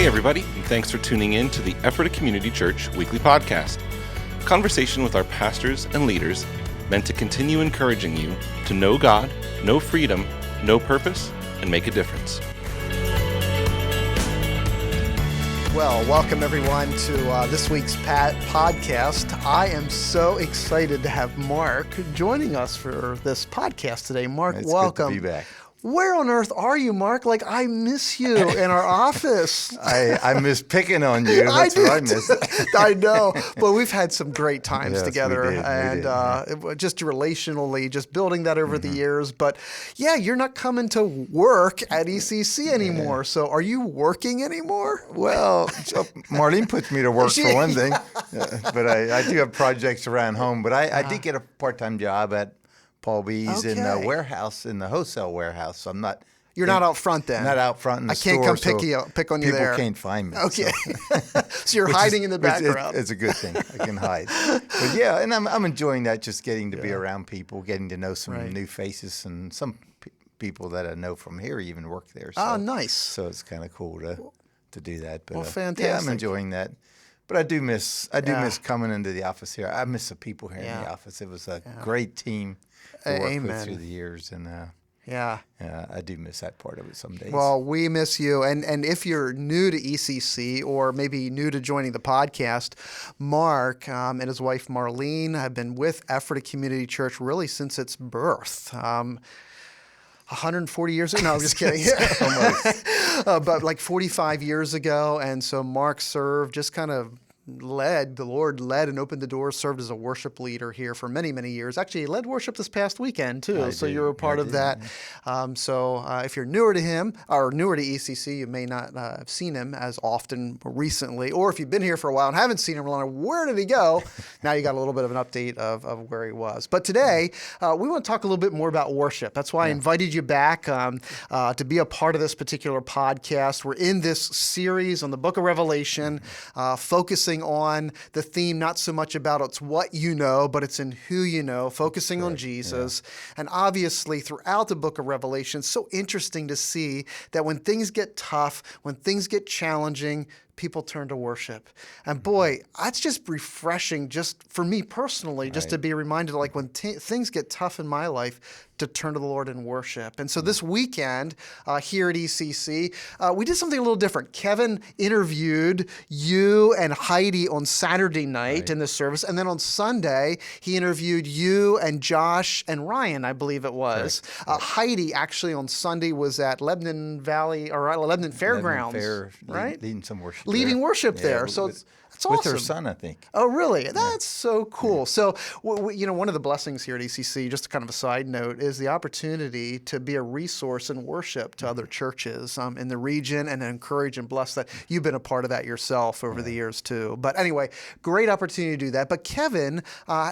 Hey everybody, and thanks for tuning in to the Ephrata Community Church weekly podcast. Conversation with our pastors and leaders meant to continue encouraging you to know God, know freedom, know purpose, and make a difference. Well, welcome everyone to this week's podcast. I am so excited to have Mark joining us for this podcast today. Mark, welcome. Good to be back. Where on earth are you, Mark? Like, I miss you in our office. I miss picking on you. That's what I miss. I know, but we've had some great times together, we did. Just relationally, just building that over the years. But yeah, you're not coming to work at ECC anymore. Yeah. So are you working anymore? Well, Marlene puts me to work for one thing, but I do have projects around home. But I did get a part-time job at Paul B's in the warehouse, in the wholesale warehouse. So I'm not. You're not out front then. Not out front in the store. I can't come pick on you there. People can't find me. Okay. So you're hiding in the background. It's a good thing. I can hide. But yeah, and I'm enjoying that. Just getting to be around people, getting to know some new faces, and some people that I know from here even work there. So, oh, nice. So it's kind of cool to do that. But, well, fantastic. Yeah, I'm enjoying that. But I do miss coming into the office here. I miss the people here in the office. It was a great team to work with through the years, and I do miss that part of it some days. Well, we miss you, and if you're new to ECC or maybe new to joining the podcast, Mark and his wife Marlene have been with Ephrata Community Church really since its birth. 140 years ago? No, I'm just kidding. But like 45 years ago, and so Mark served, just kind of the Lord led and opened the doors, served as a worship leader here for many, many years. Actually, he led worship this past weekend too, so you were a part of that. So if you're newer to him or newer to ECC, you may not have seen him as often recently, or if you've been here for a while and haven't seen him, where did he go? Now you got a little bit of an update of where he was. But today, we want to talk a little bit more about worship. That's why I invited you back to be a part of this particular podcast. We're in this series on the book of Revelation, focusing on the theme, not so much about it's what you know, but it's in who you know, focusing on Jesus. Yeah. And obviously throughout the book of Revelation, it's so interesting to see that when things get tough, when things get challenging, people turn to worship. And boy, that's just refreshing, just for me personally, just to be reminded, like when things get tough in my life, to turn to the Lord in worship. And so this weekend here at ECC, we did something a little different. Kevin interviewed you and Heidi on Saturday night in the service. And then on Sunday, he interviewed you and Josh and Ryan, I believe it was. Heidi actually on Sunday was at Lebanon Valley, or Lebanon Fairgrounds, right? Leading some worship. Leading worship there. So it's awesome. With her son, I think. Oh, really? That's so cool. Yeah. So, one of the blessings here at ECC, just kind of a side note, is the opportunity to be a resource in worship to other churches in the region and encourage and bless that. You've been a part of that yourself over the years, too. But anyway, great opportunity to do that. But Kevin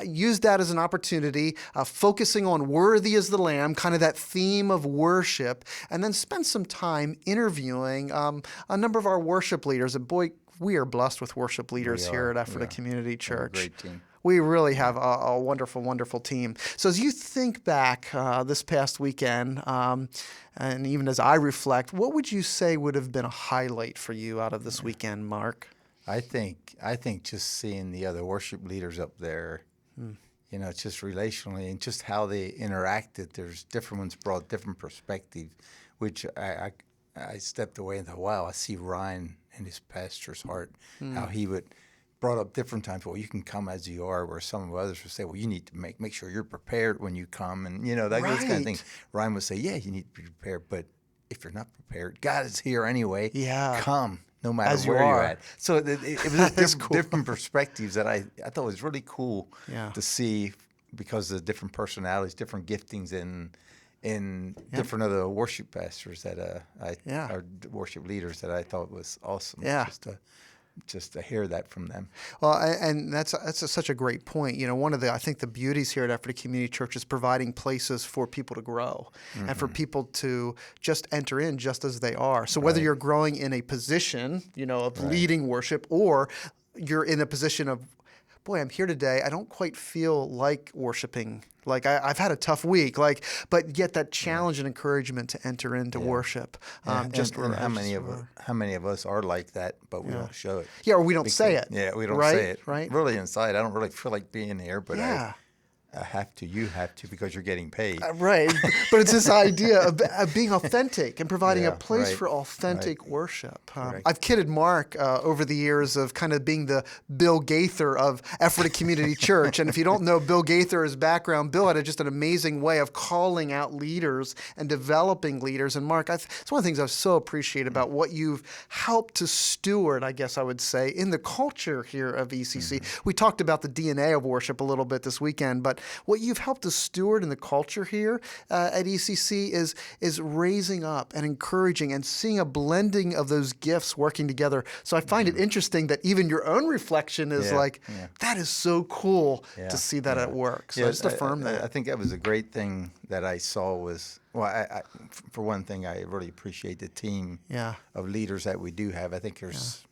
used that as an opportunity, focusing on worthy is the Lamb, kind of that theme of worship, and then spent some time interviewing a number of our worship leaders. And boy, we are blessed with worship leaders here at Ephrata Community Church. Great team. We really have a wonderful, wonderful team. So as you think back this past weekend, and even as I reflect, what would you say would have been a highlight for you out of this weekend, Mark? I think just seeing the other worship leaders up there, just relationally and just how they interacted. There's different ones brought different perspective, which I stepped away and thought, wow, I see Ryan and his pastor's heart, how he would brought up different times, well, you can come as you are, where some of others would say, well, you need to make sure you're prepared when you come, and those kind of things. Ryan would say, yeah, you need to be prepared, but if you're not prepared, God is here anyway. Yeah, come no matter as where you're at. So it was different perspectives that I thought was really cool to see, because of the different personalities, different giftings in different other worship pastors that or worship leaders that I thought was awesome. Yeah. Just to hear that from them. Well, and that's such a great point. One of the, I think, the beauties here at Ephrata Community Church is providing places for people to grow and for people to just enter in just as they are. So whether you're growing in a position, of leading worship, or you're in a position of boy, I'm here today. I don't quite feel like worshiping. Like I've had a tough week. Like, but yet that challenge and encouragement to enter into worship. And how many of us are like that, but we don't show it. Yeah, or we don't say it. Yeah, we don't right? say it. Right. Really inside, I don't really feel like being here, but Yeah. I have to. You have to because you're getting paid. Right. But it's this idea of being authentic and providing a place right, for authentic worship. Correct. I've kidded Mark over the years of kind of being the Bill Gaither of Ephrata Community Church. And if you don't know Bill Gaither's background, Bill had just an amazing way of calling out leaders and developing leaders. And Mark, it's one of the things I so appreciate about what you've helped to steward, I guess I would say, in the culture here of ECC. We talked about the DNA of worship a little bit this weekend, but what you've helped to steward in the culture here at ECC is raising up and encouraging and seeing a blending of those gifts working together. So I find it interesting that even your own reflection is that is so cool to see that at work. So just affirm that. I think that was a great thing that I saw was, well, for one thing, I really appreciate the team of leaders that we do have. I think there's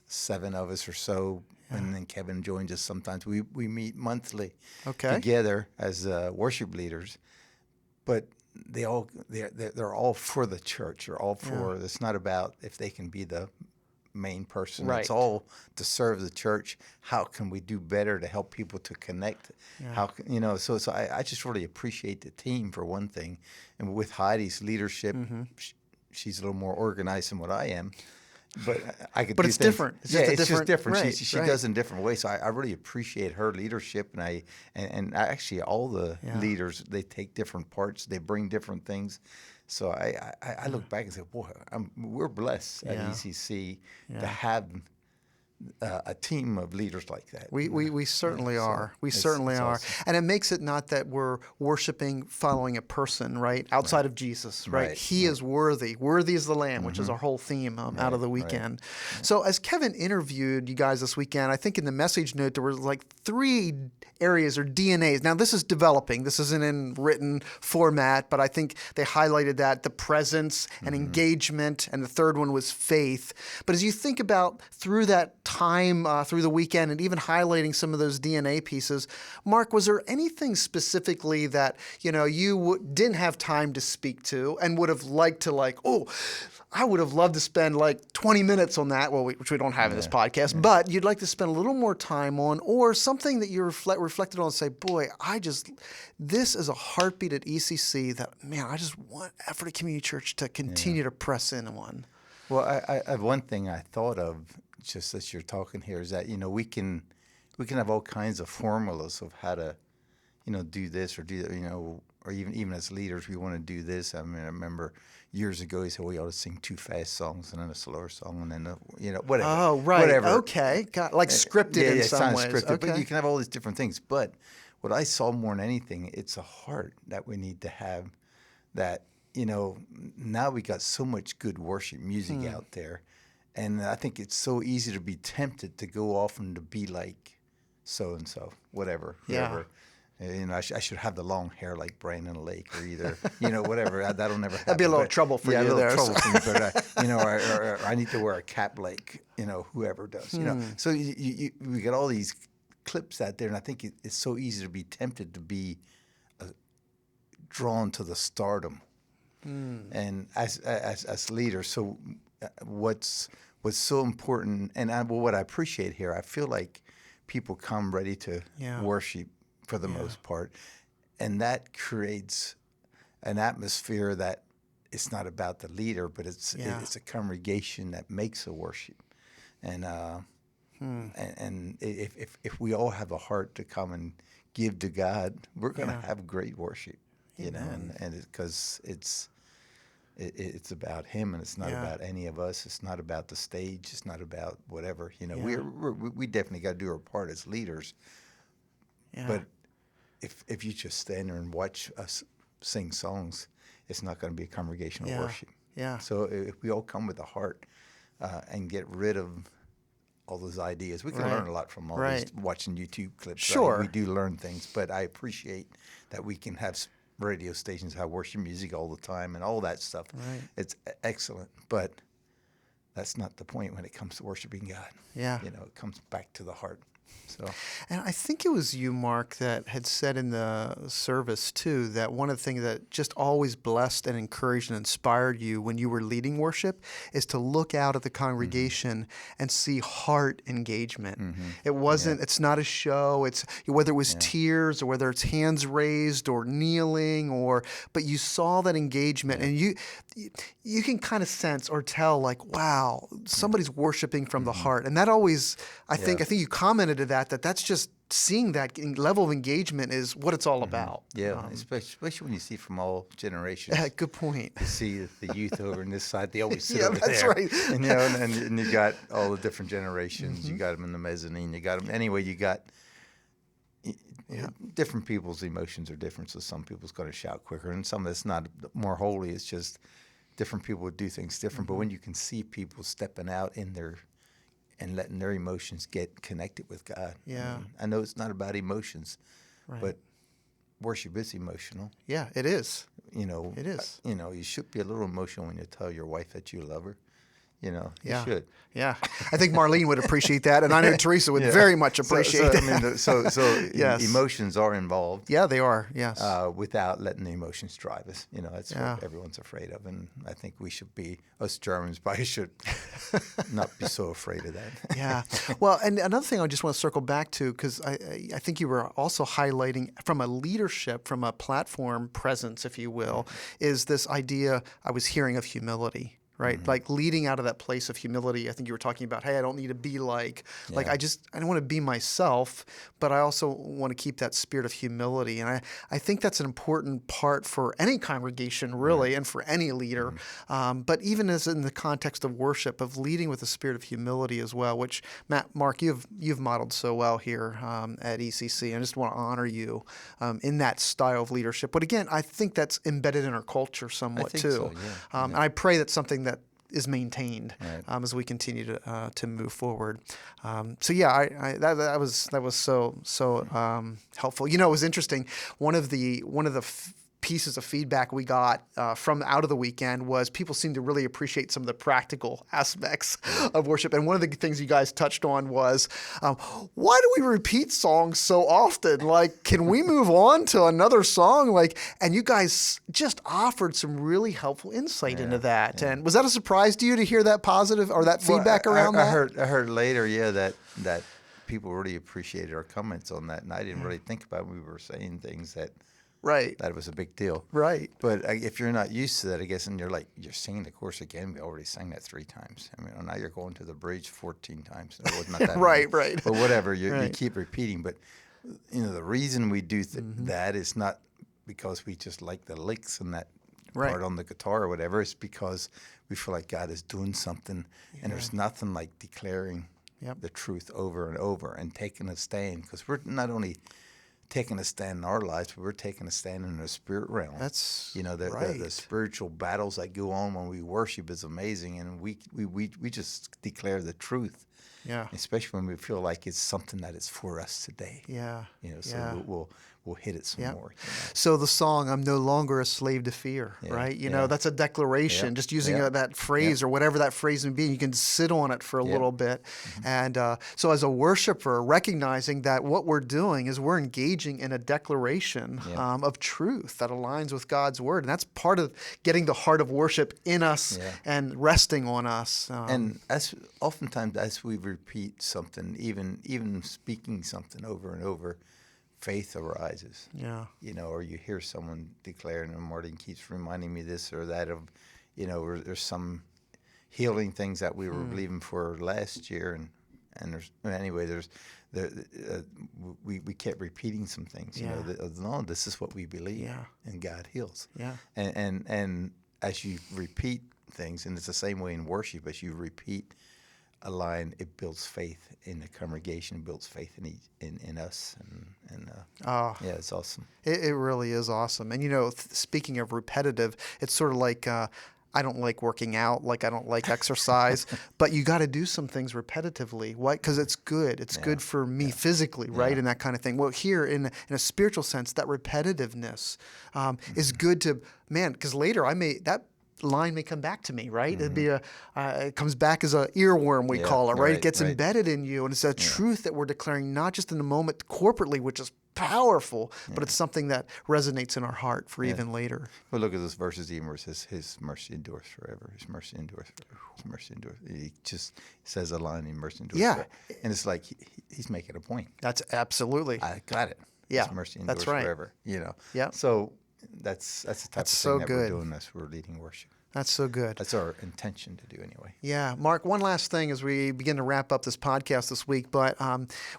7 of us or so. And then Kevin joins us sometimes. We meet monthly together as worship leaders, but they're all for the church. They're all for. It's not about if they can be the main person. Right. It's all to serve the church. How can we do better to help people to connect? How can, so I just really appreciate the team for one thing, and with Heidi's leadership, she's a little more organized than what I am. But I could. But it's different. It's just different. Right, she does in different ways. So I really appreciate her leadership, and actually all the leaders, they take different parts, they bring different things. So I look back and say, boy, we're blessed at ECC to have a team of leaders like that. We certainly are. We certainly are. Awesome. And it makes it not that we're worshiping following a person, right? Outside of Jesus, right? He is worthy. Worthy is the Lamb, which is our whole theme out of the weekend. Right. So as Kevin interviewed you guys this weekend, I think in the message note there were like 3 areas or DNAs. Now this is developing. This isn't in written format, but I think they highlighted that, the presence and engagement, and the third one was faith. But as you think about through that time through the weekend and even highlighting some of those DNA pieces, Mark, was there anything specifically that you didn't have time to speak to and would have liked to I would have loved to spend 20 minutes on that, which we don't have in this podcast, but you'd like to spend a little more time on, or something that you reflected on and say, boy, this is a heartbeat at ECC that, man, I just want Ephrata Community Church to continue to press in on. Well, I one thing I thought of just as you're talking here is that, we can have all kinds of formulas of how to, do this or do that, or even as leaders, we want to do this. I mean, I remember years ago, he said, we ought to sing 2 fast songs and then a slower song and then, whatever. Oh, right. Whatever. Okay. Scripted in some ways. Scripted, okay. But you can have all these different things. But what I saw more than anything, it's a heart that we need to have that, now we got so much good worship music out there. And I think it's so easy to be tempted to go off and to be like so-and-so, whoever. I should have the long hair like Brandon Lake or either, whatever. That'll never happen. That'd be a little trouble for you a little there. trouble for me, but, or I need to wear a cap like, whoever does, So we got all these clips out there, and I think it's so easy to be tempted to be drawn to the stardom. And as leaders, so what's so important, and what I appreciate here, I feel like people come ready to worship for the most part, and that creates an atmosphere that it's not about the leader, but it's a congregation that makes a worship, and if we all have a heart to come and give to God, we're going to have great worship, and because it's about Him, and it's not about any of us. It's not about the stage. It's not about whatever. We definitely got to do our part as leaders. Yeah. But if you just stand there and watch us sing songs, it's not going to be a congregational worship. Yeah. So if we all come with a heart and get rid of all those ideas, we can learn a lot from all these watching YouTube clips. Sure. We do learn things, but I appreciate that we can have radio stations have worship music all the time and all that stuff. Right. It's excellent, but that's not the point when it comes to worshiping God. Yeah. It comes back to the heart. So, And I think it was you, Mark, that had said in the service too that one of the things that just always blessed and encouraged and inspired you when you were leading worship is to look out at the congregation and see heart engagement. It wasn't. It's not a show. It's whether it was tears or whether it's hands raised or kneeling but you saw that engagement, and you can kind of sense or tell like, wow, somebody's worshiping from the heart, and that always. I think you commented to that's just seeing that level of engagement is what it's all about. Yeah, especially when you see from all generations. Good point. You see the youth over on this side; they always sit Yeah, over that's there. right. And, and you got all the different generations. You got them in the mezzanine. You got them anyway. You got different people's emotions are different. So some people's going to shout quicker, and some that's not more holy. It's just different people would do things different. But when you can see people stepping out in their and letting their emotions get connected with God. Yeah. I know it's not about emotions, Right. but worship is emotional. Yeah, it is. It is. You should be a little emotional when you tell your wife that you love her. You Yeah. should. Yeah, I think Marlene would appreciate that, and I know Teresa would very much appreciate that. So Yes. emotions are involved. Yeah, they are. Yes. Without letting the emotions drive us. That's Yeah. what everyone's afraid of, and I think we should be. Us Germans probably should not be so afraid of that. Yeah. Well, and another thing I just want to circle back to, because I think you were also highlighting from a leadership, from a platform presence, if you will, is this idea I was hearing of humility. Right, like leading out of that place of humility. I think you were talking about, hey, I don't need to be like I don't want to be myself, but I also want to keep that spirit of humility. And I think that's an important part for any congregation, really, and for any leader. But even as in the context of worship, of leading with a spirit of humility as well, which Mark, you've modeled so well here at ECC. I just want to honor you in that style of leadership. But again, I think that's embedded in our culture somewhat too. So, yeah. And I pray that's something that is maintained Right. as we continue to move forward. That was so helpful. It was interesting. One of the pieces of feedback we got from out of the weekend was people seemed to really appreciate some of the practical aspects of worship. And one of the things you guys touched on was, why do we repeat songs so often? Like, can we move on to another song? And you guys just offered some really helpful insight into that. Yeah. And was that a surprise to you to hear that positive or that feedback around that? I heard later, that people really appreciated our comments on that, and I didn't really think about it. We were saying things that it was a big deal. Right. But if you're not used to that, I guess, and you're singing the chorus again, we already sang that 3 times. I mean, now you're going to the bridge 14 times. No, not that right. But whatever, you keep repeating. But, the reason we do that is not because we just like the licks and that part on the guitar or whatever. It's because we feel like God is doing something, and there's nothing like declaring the truth over and over and taking a stand, because we're not only taking a stand in our lives, but we're taking a stand in the spirit realm. That's the spiritual battles that go on when we worship is amazing, and we just declare the truth. Yeah. Especially when we feel like it's something that is for us today. Yeah. So we'll hit it some more. So the song, I'm no longer a slave to fear, right? That's a declaration, just using that phrase or whatever that phrase may be. You can sit on it for a little bit. And so as a worshiper, recognizing that what we're doing is we're engaging in a declaration of truth that aligns with God's word. And that's part of getting the heart of worship in us and resting on us. And oftentimes as we repeat something, even speaking something over and over, faith arises. Yeah. Or you hear someone declare, and Martin keeps reminding me this or that of, there's some healing things that we were believing for last year, and we kept repeating some things. No, this is what we believe, and God heals. Yeah. And as you repeat things, and it's the same way in worship, as you repeat a line, it builds faith in the congregation, builds faith in us, and it's awesome. It really is awesome. And speaking of repetitive, it's sort of like I don't like working out, like I don't like exercise, but you got to do some things repetitively. Why? Because it's good. It's good for me physically, right, and that kind of thing. Well, here in a spiritual sense, that repetitiveness is good to because later line may come back to me, right? It'd be it comes back as an earworm, we call it, right? It gets embedded in you, and it's that truth that we're declaring not just in the moment corporately, which is powerful, but it's something that resonates in our heart for even later. Well, look at those verses even where it says, His mercy endures forever. His mercy endures forever. His mercy endures. He just says a line, His mercy endures forever. And it's like he's making a point. That's absolutely. I got it. Yeah, His mercy endures that's right. forever. You know. Yeah. So that's the type of thing that we're doing as we're leading worship. That's so good. That's our intention to do anyway. Yeah. Mark, one last thing as we begin to wrap up this podcast this week, but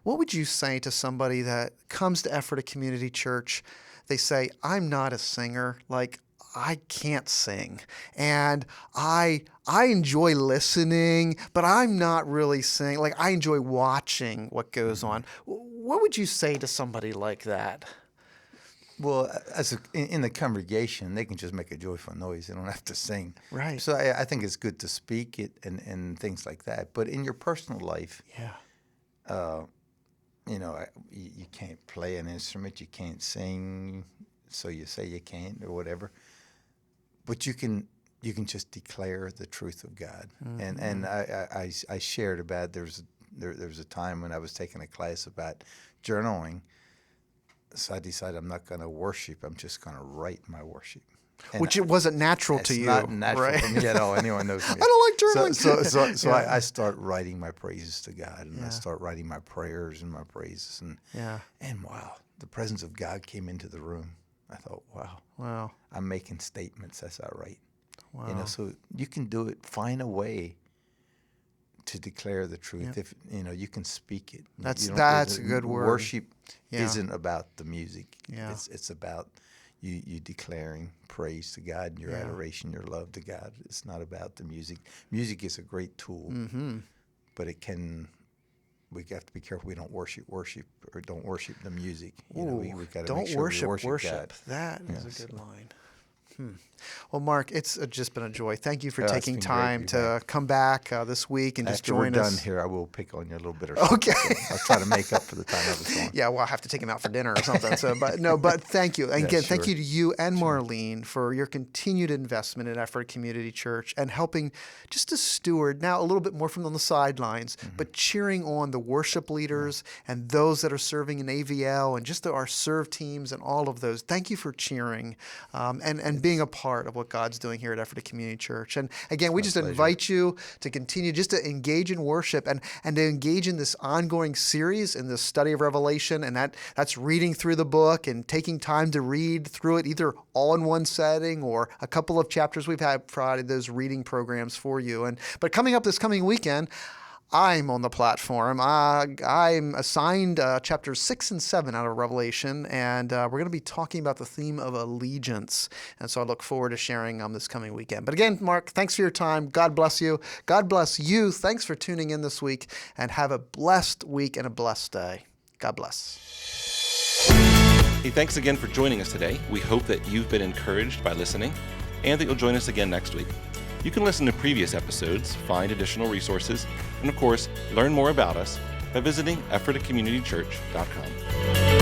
what would you say to somebody that comes to Ephrata Community Church? They say, I'm not a singer. Like, I can't sing. And I enjoy listening, but I'm not really singing. Like, I enjoy watching what goes on. What would you say to somebody like that? Well, in the congregation, they can just make a joyful noise. They don't have to sing. Right. So I think it's good to speak it and things like that. But in your personal life, you know, you can't play an instrument, you can't sing, so you say you can't or whatever. But you can just declare the truth of God. Mm-hmm. And I shared about there was a time when I was taking a class about journaling. So I decided I'm not going to worship. I'm just going to write my worship. And which it wasn't natural to you. It's not natural for me at all. Anyone knows me. I don't like journaling. So I start writing my praises to God, and I start writing my prayers and my praises. And wow, the presence of God came into the room. I thought, wow. I'm making statements as I write. Wow. You know, so you can do it. Find a way to declare the truth. Yep. If you know, you can speak it. That's a good word. Worship isn't about the music. Yeah. It's about you declaring praise to God and your adoration, your love to God. It's not about the music. Music is a great tool, but we have to be careful we don't worship or don't worship the music. You know, we got to make sure we worship God. That is a good line. Well, Mark, it's just been a joy. Thank you for taking time to come back this week and just join us. After we're done here, I will pick on you a little bit or something. Okay. So I'll try to make up for the time I was gone. Yeah, well, I'll have to take him out for dinner or something. But thank you. And again, thank you to you and Marlene for your continued investment in Ephrata Community Church and helping just to steward, now a little bit more from on the sidelines, but cheering on the worship leaders and those that are serving in AVL and just our serve teams and all of those. Thank you for cheering and being a part of what God's doing here at Ephrata Community Church. And again, we just invite you to continue just to engage in worship and to engage in this ongoing series in the study of Revelation. And that's reading through the book and taking time to read through it, either all in one setting or a couple of chapters. We've had provided those reading programs for you. But coming up this coming weekend, I'm on the platform. I'm assigned chapters 6 and 7 out of Revelation, and we're going to be talking about the theme of allegiance. And so I look forward to sharing this coming weekend. But again, Mark, thanks for your time. God bless you. God bless you. Thanks for tuning in this week, and have a blessed week and a blessed day. God bless. Hey, thanks again for joining us today. We hope that you've been encouraged by listening and that you'll join us again next week. You can listen to previous episodes, find additional resources, and of course, learn more about us by visiting EphrataCommunityChurch.com.